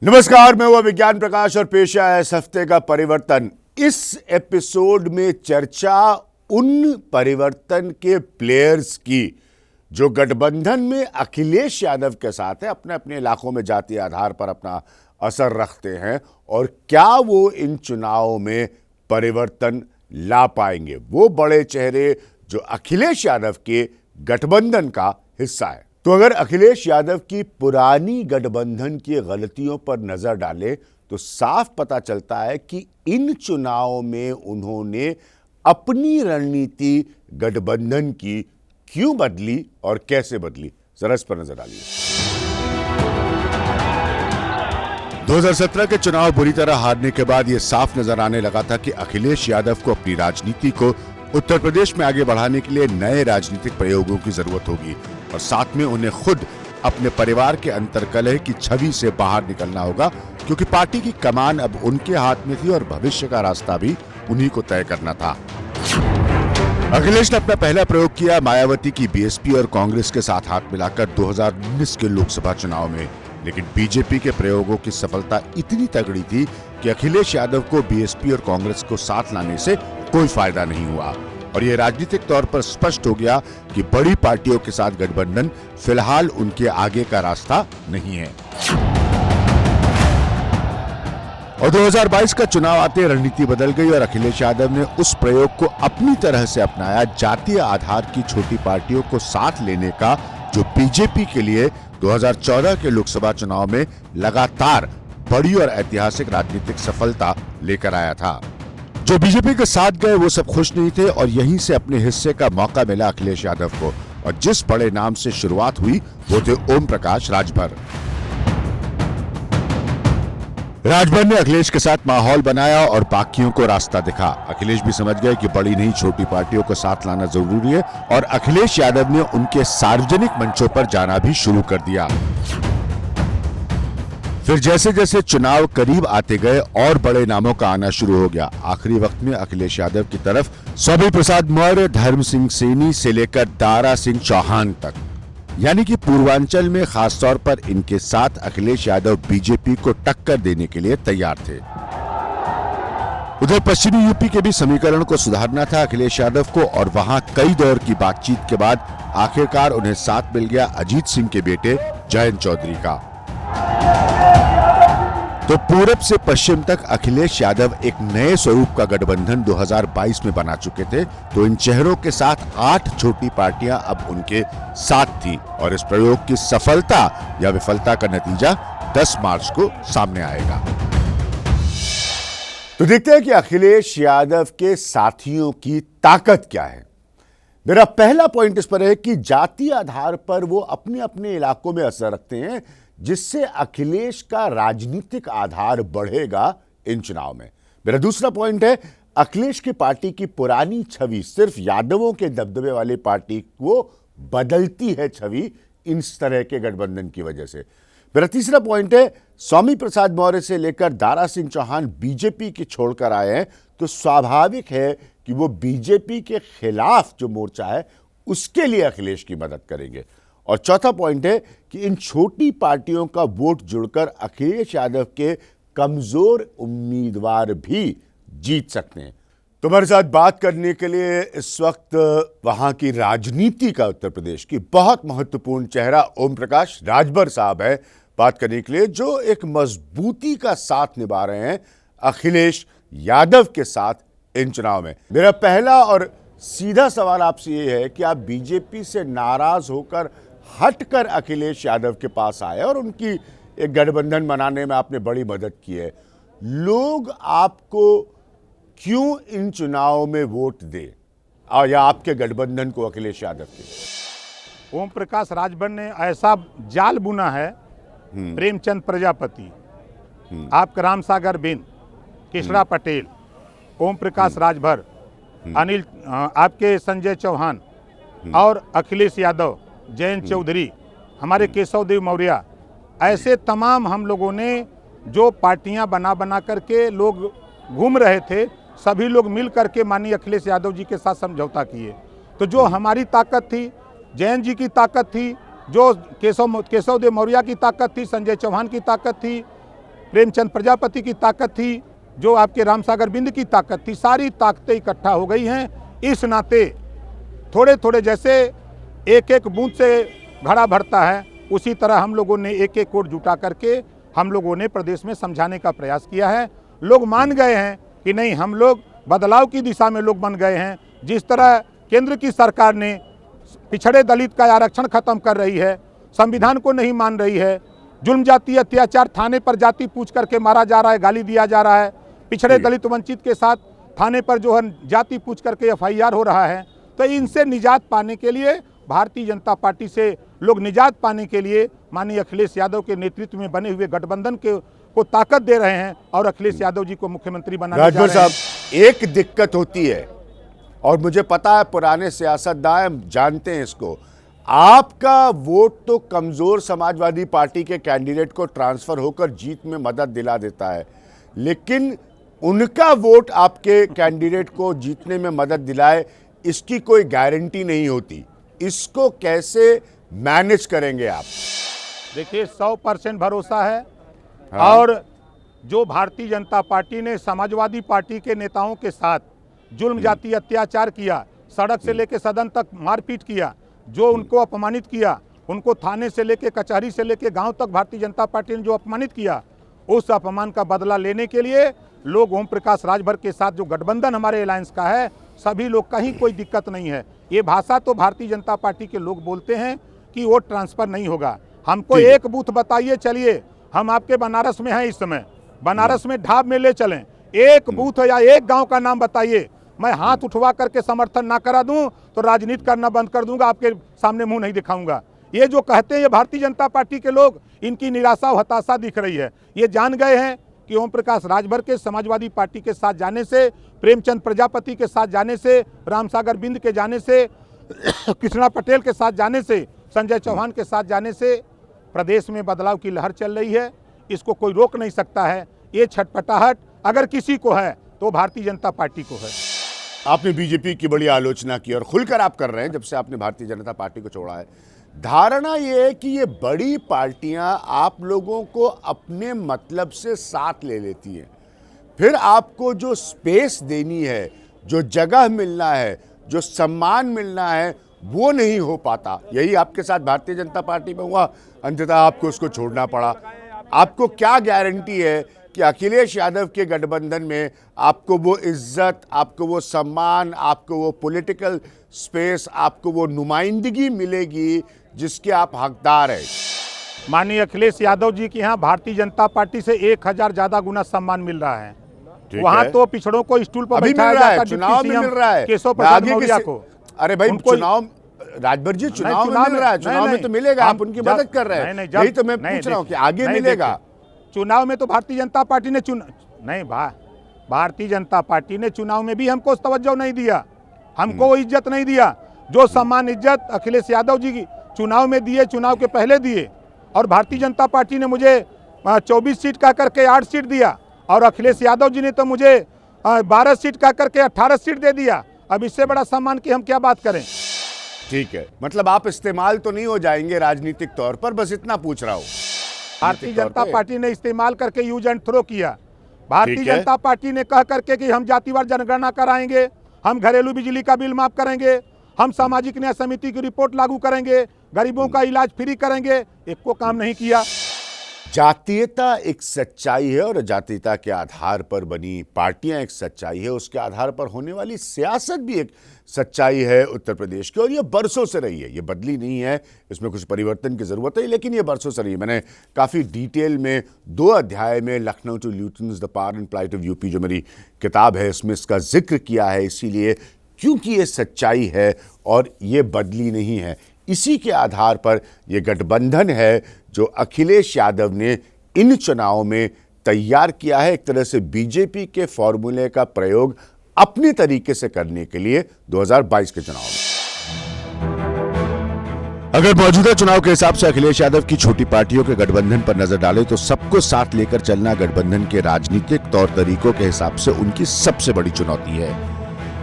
नमस्कार, मैं हुआ विज्ञान प्रकाश और पेश है इस हफ्ते का परिवर्तन। इस एपिसोड में चर्चा उन परिवर्तन के प्लेयर्स की जो गठबंधन में अखिलेश यादव के साथ है, अपने अपने इलाकों में जातीय आधार पर अपना असर रखते हैं और क्या वो इन चुनावों में परिवर्तन ला पाएंगे। वो बड़े चेहरे जो अखिलेश यादव के गठबंधन का हिस्सा है। तो अगर अखिलेश यादव की पुरानी गठबंधन की गलतियों पर नजर डालें तो साफ पता चलता है कि इन चुनावों में उन्होंने अपनी रणनीति गठबंधन की क्यों बदली और कैसे बदली। जरा इस पर नजर डालिए। 2017 के चुनाव बुरी तरह हारने के बाद यह साफ नजर आने लगा था कि अखिलेश यादव को अपनी राजनीति को उत्तर प्रदेश में आगे बढ़ाने के लिए नए राजनीतिक प्रयोगों की जरूरत होगी और साथ में उन्हें खुद अपने परिवार के अंतर्कलह की छवि से बाहर निकलना होगा, क्योंकि पार्टी की कमान अब उनके हाथ में थी और भविष्य का रास्ता भी उन्हीं को तय करना था। अखिलेश ने अपना पहला प्रयोग किया मायावती की बीएसपी और कांग्रेस के साथ हाथ मिलाकर 2019 के लोकसभा चुनाव में, लेकिन बीजेपी के प्रयोगों की सफलता इतनी तगड़ी थी कि अखिलेश यादव को बीएसपी और कांग्रेस को साथ लाने से कोई फायदा नहीं हुआ और यह राजनीतिक तौर पर स्पष्ट हो गया कि बड़ी पार्टियों के साथ गठबंधन फिलहाल उनके आगे का रास्ता नहीं है। और 2022 का चुनाव आते रणनीति बदल गई और अखिलेश यादव ने उस प्रयोग को अपनी तरह से अपनाया, जातीय आधार की छोटी पार्टियों को साथ लेने का, जो बीजेपी के लिए 2014 के लोकसभा चुनाव में लगातार बड़ी और ऐतिहासिक राजनीतिक सफलता लेकर आया था। जो बीजेपी के साथ गए वो सब खुश नहीं थे और यहीं से अपने हिस्से का मौका मिला अखिलेश यादव को, और जिस बड़े नाम से शुरुआत हुई वो थे ओम प्रकाश राजभर। राजभर ने अखिलेश के साथ माहौल बनाया और बाकियों को रास्ता दिखा। अखिलेश भी समझ गए कि बड़ी नहीं छोटी पार्टियों को साथ लाना जरूरी है और अखिलेश यादव ने उनके सार्वजनिक मंचों पर जाना भी शुरू कर दिया। फिर जैसे जैसे चुनाव करीब आते गए और बड़े नामों का आना शुरू हो गया। आखिरी वक्त में अखिलेश यादव की तरफ स्वामी प्रसाद मौर्य, धर्म सिंह सैनी से लेकर दारा सिंह चौहान तक, यानी कि पूर्वांचल में खासतौर पर इनके साथ अखिलेश यादव बीजेपी को टक्कर देने के लिए तैयार थे। उधर पश्चिमी यूपी के भी समीकरण को सुधारना था अखिलेश यादव को, और वहां कई दौर की बातचीत के बाद आखिरकार उन्हें साथ मिल गया अजीत सिंह के बेटे जयंत चौधरी का। तो पूरब से पश्चिम तक अखिलेश यादव एक नए स्वरूप का गठबंधन 2022 में बना चुके थे। तो इन चेहरों के साथ 8 छोटी पार्टियां अब उनके साथ थी और इस प्रयोग की सफलता या विफलता का नतीजा 10 मार्च को सामने आएगा। तो देखते हैं कि अखिलेश यादव के साथियों की ताकत क्या है। मेरा पहला पॉइंट इस पर है कि जातीय आधार पर वो अपने अपने इलाकों में असर रखते हैं, जिससे अखिलेश का राजनीतिक आधार बढ़ेगा इन चुनाव में। मेरा दूसरा पॉइंट है अखिलेश की पार्टी की पुरानी छवि सिर्फ यादवों के दबदबे वाली पार्टी को बदलती है छवि इस तरह के गठबंधन की वजह से। मेरा तीसरा पॉइंट है स्वामी प्रसाद मौर्य से लेकर दारा सिंह चौहान बीजेपी की छोड़कर आए हैं, तो स्वाभाविक है कि वो बीजेपी के खिलाफ जो मोर्चा है उसके लिए अखिलेश की मदद करेंगे। और चौथा पॉइंट है कि इन छोटी पार्टियों का वोट जुड़कर अखिलेश यादव के कमजोर उम्मीदवार भी जीत सकते हैं। तो हमारे साथ बात करने के लिए इस वक्त वहां की राजनीति का उत्तर प्रदेश की बहुत महत्वपूर्ण चेहरा ओम प्रकाश राजभर साहब है बात करने के लिए, जो एक मजबूती का साथ निभा रहे हैं अखिलेश यादव के साथ इन चुनाव में। मेरा पहला और सीधा सवाल आपसे ये है कि आप बीजेपी से नाराज होकर हटकर अखिलेश यादव के पास आए और उनकी एक गठबंधन बनाने में आपने बड़ी मदद की है। लोग आपको क्यों इन चुनावों में वोट दे या आपके गठबंधन को अखिलेश यादव के? ओम प्रकाश राजभर ने ऐसा जाल बुना है, प्रेमचंद प्रजापति, आपका राम सागर बिन, किशोर पटेल, ओम प्रकाश राजभर, अनिल आपके संजय चौहान और अखिलेश यादव, जयंत चौधरी, हमारे केशव देव मौर्य, ऐसे तमाम हम लोगों ने जो पार्टियां बना करके लोग घूम रहे थे, सभी लोग मिल करके माननीय अखिलेश यादव जी के साथ समझौता किए। तो जो हमारी ताकत थी, जयंत जी की ताकत थी, जो केशव देव मौर्य की ताकत थी, संजय चौहान की ताकत थी, प्रेमचंद प्रजापति की ताकत थी, जो आपके रामसागर बिंद की ताकत थी, सारी ताकतें इकट्ठा हो गई हैं। इस नाते थोड़े थोड़े जैसे एक एक बूंद से घड़ा भरता है, उसी तरह हम लोगों ने एक एक वोट जुटा करके हम लोगों ने प्रदेश में समझाने का प्रयास किया है। लोग मान गए हैं कि नहीं, हम लोग बदलाव की दिशा में लोग बन गए हैं। जिस तरह केंद्र की सरकार ने पिछड़े दलित का आरक्षण खत्म कर रही है, संविधान को नहीं मान रही है, जुल्म जाति अत्याचार, थाने पर जाति पूछ करके मारा जा रहा है, गाली दिया जा रहा है, पिछड़े दलित वंचित के साथ थाने पर जो है जाति पूछ करके FIR हो रहा है, तो इनसे निजात पाने के लिए भारतीय जनता पार्टी से लोग निजात पाने के लिए माननीय अखिलेश यादव के नेतृत्व में बने हुए गठबंधन को ताकत दे रहे हैं और अखिलेश यादव जी को मुख्यमंत्री बनाने जा राजभर रहे हैं। साहब, एक दिक्कत होती है और मुझे पता है, पुराने सियासतदान जानते हैं इसको, आपका वोट तो कमजोर समाजवादी पार्टी के कैंडिडेट को ट्रांसफर होकर जीत में मदद दिला देता है, लेकिन उनका वोट आपके कैंडिडेट को जीतने में मदद दिलाए, इसकी कोई गारंटी नहीं होती। इसको कैसे मैनेज करेंगे आप? देखिए, 100% भरोसा है। हाँ। और जो भारतीय जनता पार्टी ने समाजवादी पार्टी के नेताओं के साथ जुल्म जाति अत्याचार किया, सड़क से लेकर सदन तक मारपीट किया, जो उनको अपमानित किया, उनको थाने से लेकर कचहरी से लेकर गांव तक भारतीय जनता पार्टी ने जो अपमानित किया, उस अपमान का बदला लेने के लिए लोग ओम प्रकाश राजभर के साथ जो गठबंधन हमारे अलायंस का है, सभी लोग, कहीं कोई दिक्कत नहीं है। ये भाषा तो भारतीय जनता पार्टी के लोग बोलते हैं कि वोट ट्रांसफर नहीं होगा। हमको एक बूथ बताइए, चलिए हम आपके बनारस में हैं इस समय, बनारस में ढाब में ले चलें, एक बूथ या एक गांव का नाम बताइए, मैं हाथ उठवा करके समर्थन ना करा दूं तो राजनीति करना बंद कर दूंगा, आपके सामने मुंह नहीं दिखाऊंगा। ये जो कहते हैं ये भारतीय जनता पार्टी के लोग, इनकी निराशा और हताशा दिख रही है। ये जान गए हैं कि ओम प्रकाश राजभर के समाजवादी पार्टी के साथ जाने से, प्रेमचंद प्रजापति के साथ जाने से, रामसागर बिंद के जाने से, कृष्णा पटेल के साथ जाने से, संजय चौहान के साथ जाने से प्रदेश में बदलाव की लहर चल रही है। इसको कोई रोक नहीं सकता है। ये छटपटाहट अगर किसी को है तो भारतीय जनता पार्टी को है। आपने बीजेपी की बड़ी आलोचना की और खुलकर आप कर रहे हैं जब से आपने भारतीय जनता पार्टी को छोड़ा है। धारणा ये है कि ये बड़ी पार्टियां आप लोगों को अपने मतलब से साथ ले लेती हैं, फिर आपको जो स्पेस देनी है, जो जगह मिलना है, जो सम्मान मिलना है, वो नहीं हो पाता। यही आपके साथ भारतीय जनता पार्टी में हुआ, अंततः आपको उसको छोड़ना पड़ा। आपको क्या गारंटी है कि अखिलेश यादव के गठबंधन में आपको वो इज्जत, आपको वो सम्मान, आपको वो पॉलिटिकल स्पेस, आपको वो नुमाइंदगी मिलेगी जिसके आप हकदार हैं? माननीय अखिलेश यादव जी के यहाँ भारतीय जनता पार्टी से 1000 ज्यादा गुना सम्मान मिल रहा है। वहाँ तो पिछड़ों को स्टूल पर बैठाया जाता, चुनाव में मिल रहा है केशव प्रसाद मौर्य को। अरे भाई, चुनाव, राजभर जी, चुनाव में मिल रहा है, चुनाव में तो मिलेगा, आप उनकी मदद कर रहे हैं, यही तो मैं पूछ रहा हूँ कि आगे मिलेगा। चुनाव में तो भारतीय जनता पार्टी ने भारतीय जनता पार्टी ने चुनाव में भी हमको तवज्जो नहीं दिया, हमको वो इज्जत नहीं दिया जो सम्मान इज्जत अखिलेश यादव जी की चुनाव में दिए, चुनाव के पहले दिए। और भारतीय जनता पार्टी ने मुझे 24 सीट कह करके 8 सीट दिया और अखिलेश यादव जी ने तो मुझे 12 सीट कह करके 18 सीट दे दिया। अब इससे बड़ा सम्मान की हम क्या बात करें? ठीक है, मतलब आप इस्तेमाल तो नहीं हो जाएंगे राजनीतिक तौर पर, बस इतना पूछ रहा हूँ। भारतीय जनता पार्टी ने इस्तेमाल करके यूज एंड थ्रो किया। भारतीय जनता पार्टी ने कह करके कि हम जातिवार जनगणना कराएंगे, हम घरेलू बिजली का बिल माफ करेंगे, हम सामाजिक न्याय समिति की रिपोर्ट लागू करेंगे, गरीबों का इलाज फ्री करेंगे, एक को काम नहीं किया। जातीयता एक सच्चाई है और जातीयता के आधार पर बनी पार्टियां एक सच्चाई है, उसके आधार पर होने वाली सियासत भी एक सच्चाई है उत्तर प्रदेश की, और ये बरसों से रही है, ये बदली नहीं है, इसमें कुछ परिवर्तन की जरूरत है, लेकिन ये बरसों से रही है। मैंने काफ़ी डिटेल में 2 अध्याय में Lucknow to Lutyens the power and plight of UP, जो मेरी किताब है, इसमें इसका जिक्र किया है, इसीलिए क्योंकि ये सच्चाई है और ये बदली नहीं है। इसी के आधार पर यह गठबंधन है जो अखिलेश यादव ने इन चुनावों में तैयार किया है, एक तरह से बीजेपी के फॉर्मूले का प्रयोग अपने तरीके से करने के लिए 2022 के चुनाव में। अगर मौजूदा चुनाव के हिसाब से अखिलेश यादव की छोटी पार्टियों के गठबंधन पर नजर डालें तो सबको साथ लेकर चलना गठबंधन के राजनीतिक तौर तरीकों के हिसाब से उनकी सबसे बड़ी चुनौती है।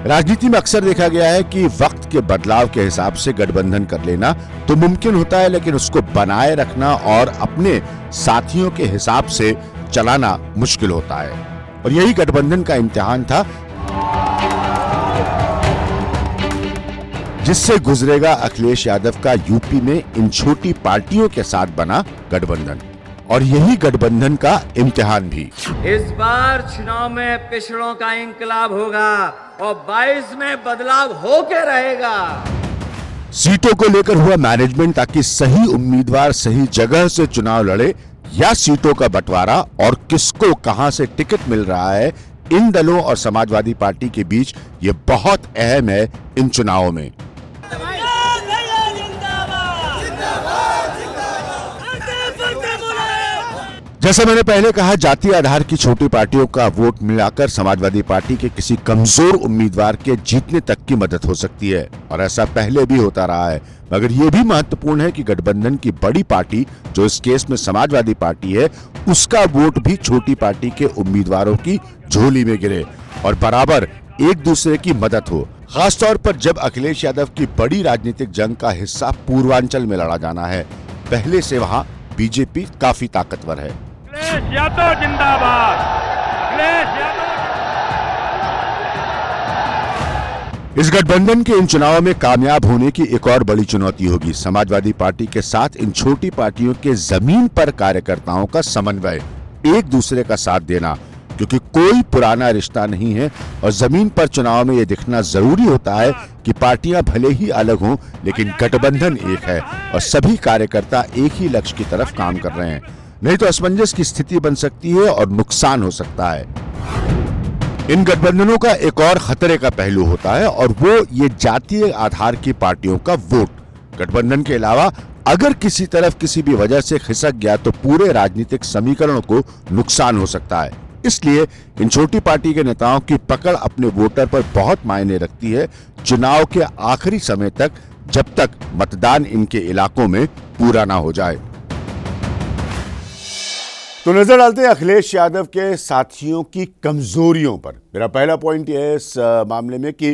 राजनीति में अक्सर देखा गया है कि वक्त के बदलाव के हिसाब से गठबंधन कर लेना तो मुमकिन होता है, लेकिन उसको बनाए रखना और अपने साथियों के हिसाब से चलाना मुश्किल होता है। और यही गठबंधन का इम्तिहान था जिससे गुजरेगा अखिलेश यादव का यूपी में इन छोटी पार्टियों के साथ बना गठबंधन, और यही गठबंधन का इम्तिहान भी। इस बार चुनाव में पिछड़ों का इंकलाब होगा और 22 में बदलाव होके रहेगा। सीटों को लेकर हुआ मैनेजमेंट ताकि सही उम्मीदवार सही जगह से चुनाव लड़े, या सीटों का बंटवारा और किसको कहां से टिकट मिल रहा है, इन दलों और समाजवादी पार्टी के बीच ये बहुत अहम है इन चुनावों में। जैसा मैंने पहले कहा, जातीय आधार की छोटी पार्टियों का वोट मिलाकर समाजवादी पार्टी के किसी कमजोर उम्मीदवार के जीतने तक की मदद हो सकती है, और ऐसा पहले भी होता रहा है। मगर यह भी महत्वपूर्ण है कि गठबंधन की बड़ी पार्टी, जो इस केस में समाजवादी पार्टी है, उसका वोट भी छोटी पार्टी के उम्मीदवारों की झोली में गिरे और बराबर एक दूसरे की मदद हो। खासतौर पर जब अखिलेश यादव की बड़ी राजनीतिक जंग का हिस्सा पूर्वांचल में लड़ा जाना है। पहले से वहां बीजेपी काफी ताकतवर है। अखिलेश यादव जिंदाबाद, अखिलेश यादव। इस गठबंधन के इन चुनावों में कामयाब होने की एक और बड़ी चुनौती होगी समाजवादी पार्टी के साथ इन छोटी पार्टियों के जमीन पर कार्यकर्ताओं का समन्वय, एक दूसरे का साथ देना, क्योंकि कोई पुराना रिश्ता नहीं है और जमीन पर चुनाव में यह दिखना जरूरी होता है कि पार्टियां भले ही अलग हों, लेकिन गठबंधन एक है और सभी कार्यकर्ता एक ही लक्ष्य की तरफ काम कर रहे हैं। नहीं तो असमंजस की स्थिति बन सकती है और नुकसान हो सकता है। इन गठबंधनों का एक और खतरे का पहलू होता है और वो ये जातीय आधार की पार्टियों का वोट। गठबंधन के अलावा अगर किसी तरफ किसी भी वजह से खिसक गया तो पूरे राजनीतिक समीकरणों को नुकसान हो सकता है। इसलिए इन छोटी पार्टी के नेताओं की पकड़ अपने वोटर पर बहुत मायने रखती है चुनाव के आखिरी समय तक, जब तक मतदान इनके इलाकों में पूरा ना हो जाए। तो नजर डालते हैं अखिलेश यादव के साथियों की कमजोरियों पर। मेरा पहला पॉइंट यह है इस मामले में कि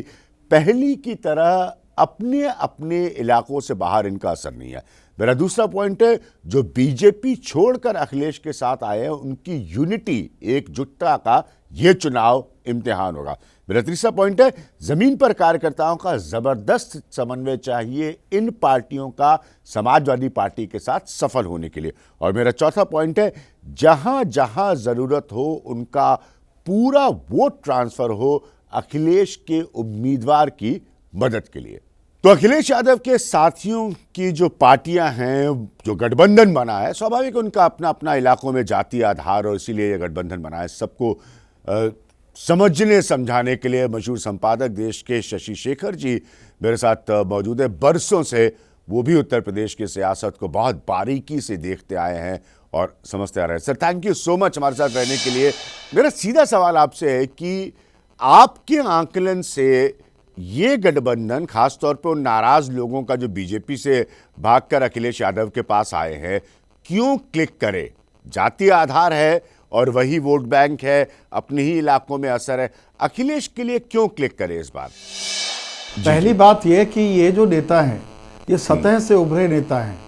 पहली की तरह अपने अपने इलाकों से बाहर इनका असर नहीं है। मेरा दूसरा पॉइंट है जो बीजेपी छोड़कर अखिलेश के साथ आए हैं उनकी यूनिटी, एकजुटता का यह चुनाव इम्तिहान होगा। मेरा तीसरा पॉइंट है जमीन पर कार्यकर्ताओं का जबरदस्त समन्वय चाहिए इन पार्टियों का समाजवादी पार्टी के साथ सफल होने के लिए। और मेरा चौथा पॉइंट है जहां जहां जरूरत हो उनका पूरा वोट ट्रांसफर हो अखिलेश के उम्मीदवार की मदद के लिए। तो अखिलेश यादव के साथियों की जो पार्टियां हैं, जो गठबंधन बना है, स्वाभाविक उनका अपना अपना इलाकों में जातीय आधार और इसीलिए यह गठबंधन बना है। सबको समझने समझाने के लिए मशहूर संपादक देश के शशि शेखर जी मेरे साथ मौजूद है। बरसों से वो भी उत्तर प्रदेश की सियासत को बहुत बारीकी से देखते आए हैं और समझते आ रहे हैं। Sir, thank you so much हमारे साथ रहने के लिए। मेरा सीधा सवाल आपसे है कि आपके आंकलन से ये गठबंधन, खासतौर पर उन नाराज लोगों का जो बीजेपी से भागकर अखिलेश यादव के पास आए हैं, क्यों क्लिक करे? जातीय आधार है और वही वोट बैंक है, अपने ही इलाकों में असर है, अखिलेश के लिए क्यों क्लिक करे इस बार? पहली बात यह कि ये जो नेता हैं ये सतह से उभरे नेता हैं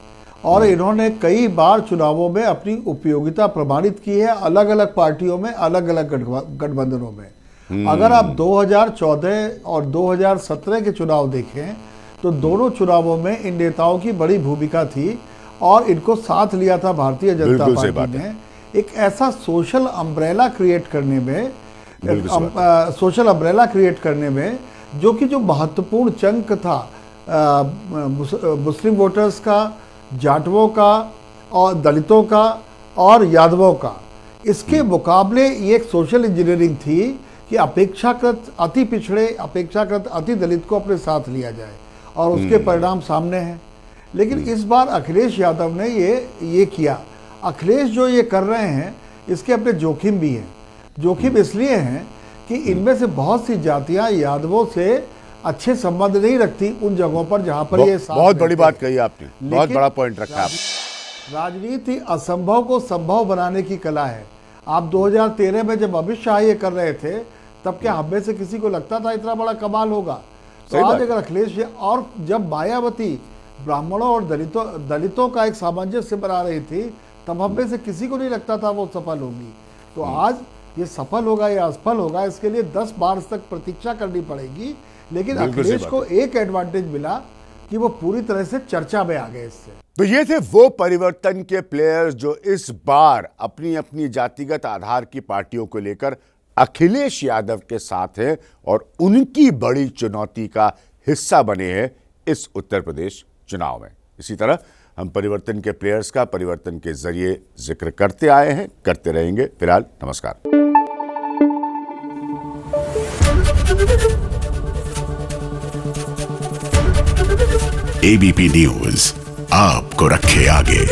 और इन्होंने कई बार चुनावों में अपनी उपयोगिता प्रमाणित की है, अलग अलग पार्टियों में, अलग अलग गठबंधनों में। अगर आप 2014 और 2017 के चुनाव देखें तो दोनों चुनावों में इन नेताओं की बड़ी भूमिका थी और इनको साथ लिया था भारतीय जनता पार्टी ने एक ऐसा सोशल अम्ब्रेला क्रिएट करने में जो कि जो महत्वपूर्ण चंक था मुस्लिम वोटर्स का, जाटवों का और दलितों का और यादवों का। इसके मुकाबले ये एक सोशल इंजीनियरिंग थी कि अपेक्षाकृत अति पिछड़े, अपेक्षाकृत अति दलित को अपने साथ लिया जाए और उसके परिणाम सामने हैं। लेकिन इस बार अखिलेश यादव ने ये किया। अखिलेश जो ये कर रहे हैं इसके अपने जोखिम भी हैं। जोखिम इसलिए हैं कि इनमें से बहुत सी जातियां यादवों से अच्छे संबंध नहीं रखती उन जगहों पर जहां पर ये साथ बहुत बड़ी बात कही आपने, बहुत बड़ा पॉइंट रखा आपने। राजनीति असंभव को संभव बनाने की कला है। आप 2013 में जब अमित शाह ये कर रहे थे तब क्या हम में से किसी को लगता था इतना बड़ा कमाल होगा? तो आज अगर अखिलेश, और जब मायावती ब्राह्मणों और दलितों का एक सामंजस्य बना रही थी तब हम में से किसी को नहीं लगता था वो सफल होगी। तो आज ये सफल होगा या असफल होगा, इसके लिए 10 बार तक प्रतीक्षा करनी पड़ेगी। लेकिन बिल्कुल सही अखिलेश बात को एक एडवांटेज मिला कि वो पूरी तरह से चर्चा में आ गए इससे। तो ये थे वो परिवर्तन के प्लेयर्स जो इस बार अपनी अपनी जातिगत आधार की पार्टियों को लेकर अखिलेश यादव के साथ हैं और उनकी बड़ी चुनौती का हिस्सा बने हैं इस उत्तर प्रदेश चुनाव में। इसी तरह हम परिवर्तन के प्लेयर्स का परिवर्तन के जरिए जिक्र करते आए हैं, करते रहेंगे। फिलहाल नमस्कार। एबीपी न्यूज आपको रखे आगे।